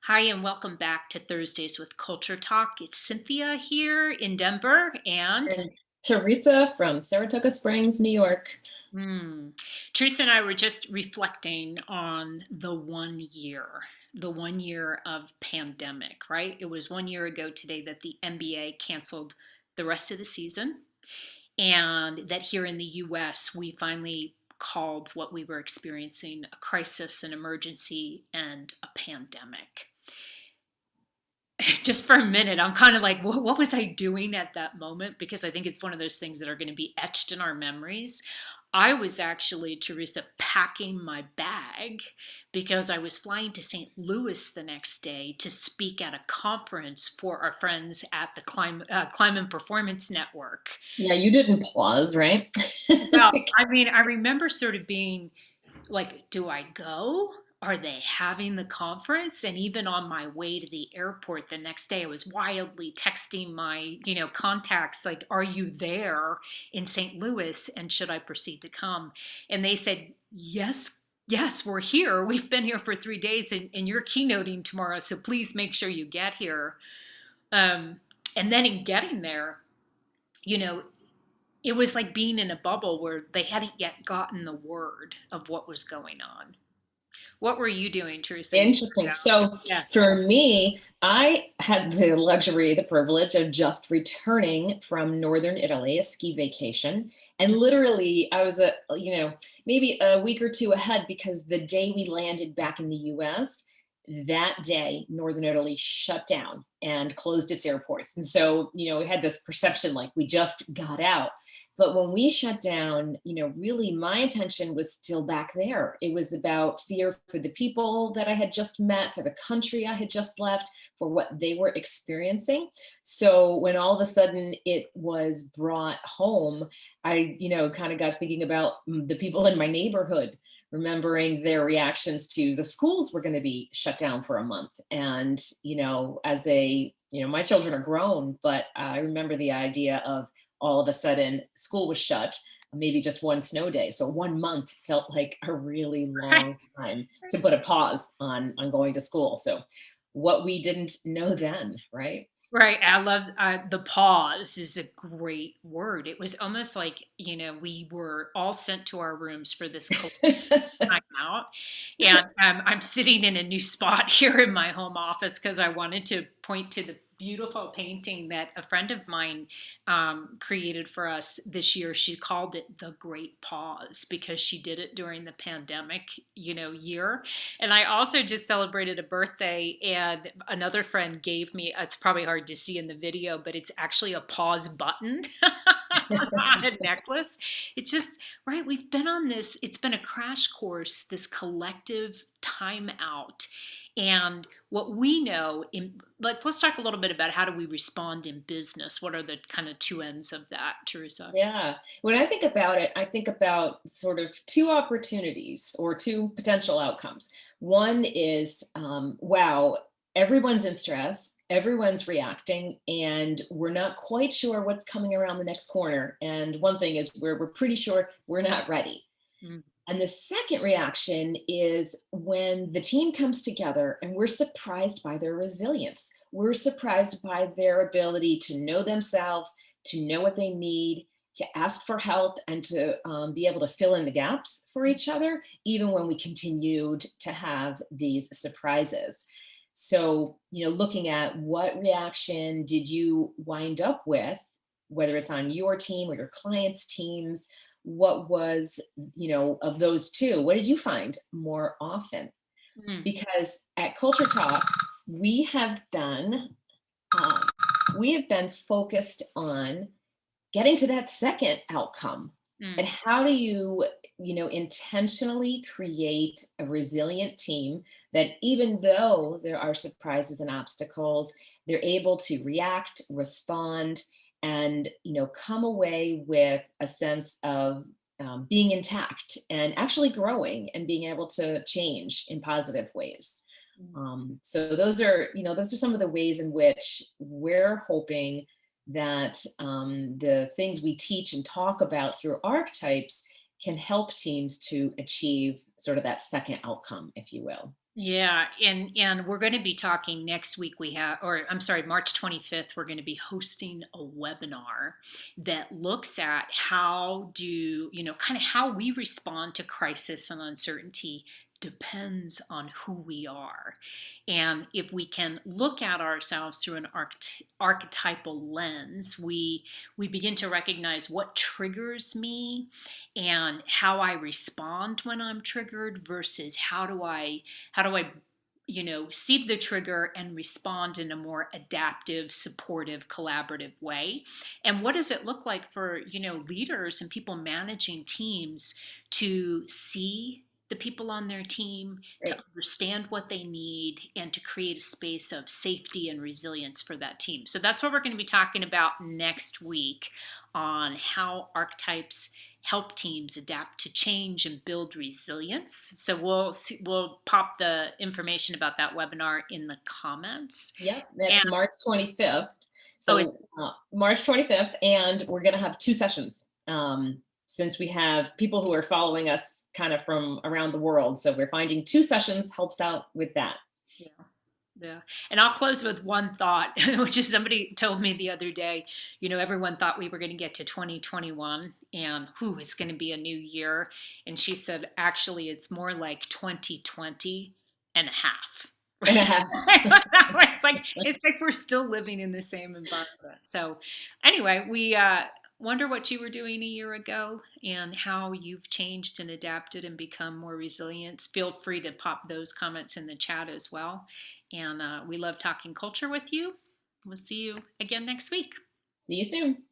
Hi, and welcome back to Thursdays with Culture Talk. It's Cynthia here in Denver, and And Teresa from Saratoga Springs, New York. hmm, Teresa and I were just reflecting on the 1 year of pandemic, right? It was 1 year ago today that the NBA canceled the rest of the season, and that here in the US, we finally called what we were experiencing a crisis, an emergency, and a pandemic. Just for a minute, I'm kind of like, what was I doing at that moment? Because I think it's one of those things that are going to be etched in our memories. I was actually, Teresa, packing my bag because I was flying to St. Louis the next day to speak at a conference for our friends at the Cleinman Performance Network. Yeah, you didn't pause, right? Well, I mean, I remember sort of being like, do I go? Are they having the conference? And even on my way to the airport the next day, I was wildly texting my, contacts, like, are you there in St. Louis? And should I proceed to come? And they said, yes, yes, we're here. We've been here for 3 days and you're keynoting tomorrow. So please make sure you get here. Um, and then in getting there, you know, it was like being in a bubble where they hadn't yet gotten the word of what was going on. What were you doing, Teresa? Interesting. So Yeah. for me, I had the luxury, the privilege of just returning from Northern Italy, a ski vacation. And literally, I was maybe a week or two ahead because the day we landed back in the US, that day, Northern Italy shut down and closed its airports. And so, we had this perception like we just got out. But when we shut down, really my attention was still back there. It was about fear for the people that I had just met, for the country I had just left, for what they were experiencing. So when all of a sudden it was brought home, I, kind of got thinking about the people in my neighborhood, remembering their reactions to the schools were going to be shut down for a month. And, as they, my children are grown, but I remember the idea of all of a sudden school was shut, maybe just one snow day. So 1 month felt like a really Right. long time to put a pause on going to school. So what we didn't know then, right? Right. I love the pause is a great word. It was almost like, we were all sent to our rooms for this timeout. And I'm sitting in a new spot here in my home office because I wanted to point to the beautiful painting that a friend of mine created for us this year. She called it the Great Pause because she did it during the pandemic, year. And I also just celebrated a birthday, and another friend gave me, it's probably hard to see in the video, but it's actually a pause button on a necklace. It's just, right, we've been on this, it's been a crash course, this collective timeout. And what we know in, like, let's talk a little bit about how do we respond in business? What are the kind of two ends of that, Teresa? Yeah. When I think about it, I think about sort of two opportunities or two potential outcomes. One is, wow, everyone's in stress, everyone's reacting, and we're not quite sure what's coming around the next corner. And one thing is, we're pretty sure we're not ready. Mm. And the second reaction is when the team comes together and we're surprised by their resilience. We're surprised by their ability to know themselves, to know what they need, to ask for help, and to be able to fill in the gaps for each other, even when we continued to have these surprises. So, looking at what reaction did you wind up with, whether it's on your team or your clients' teams, what was, of those two, what did you find more often? Mm. Because at Culture Talk, we have been um, we have been focused on getting to that second outcome. And Mm. how do you, intentionally create a resilient team that even though there are surprises and obstacles, they're able to react, respond, and, come away with a sense of being intact and actually growing and being able to change in positive ways. Mm. So those are some of the ways in which we're hoping that the things we teach and talk about through archetypes can help teams to achieve sort of that second outcome, if you will. Yeah, and we're going to be talking next week. Or I'm sorry, March 25th. We're going to be hosting a webinar that looks at how kind of how we respond to crisis and uncertainty depends on who we are. And if we can look at ourselves through an archetypal lens, we begin to recognize what triggers me and how I respond when I'm triggered versus how do I see the trigger and respond in a more adaptive, supportive, collaborative way? And what does it look like for, leaders and people managing teams to see the people on their team, to Great. understand what they need, and to create a space of safety and resilience for that team? So that's what we're going to be talking about next week on how archetypes help teams adapt to change and build resilience. So we'll pop the information about that webinar in the comments. Yep, And that's March 25th. oh, it's, So March 25th, and we're going to have two sessions since we have people who are following us kind of from around the world. So we're finding two sessions helps out with that. yeah. Yeah. And I'll close with one thought, which is somebody told me the other day, everyone thought we were going to get to 2021 and it's going to be a new year. And she said, actually, it's more like 2020 and a half. Right. It's like we're still living in the same environment. So anyway, we wonder what you were doing a year ago and how you've changed and adapted and become more resilient. Feel free to pop those comments in the chat as well. And we love talking culture with you. We'll see you again next week. See you soon.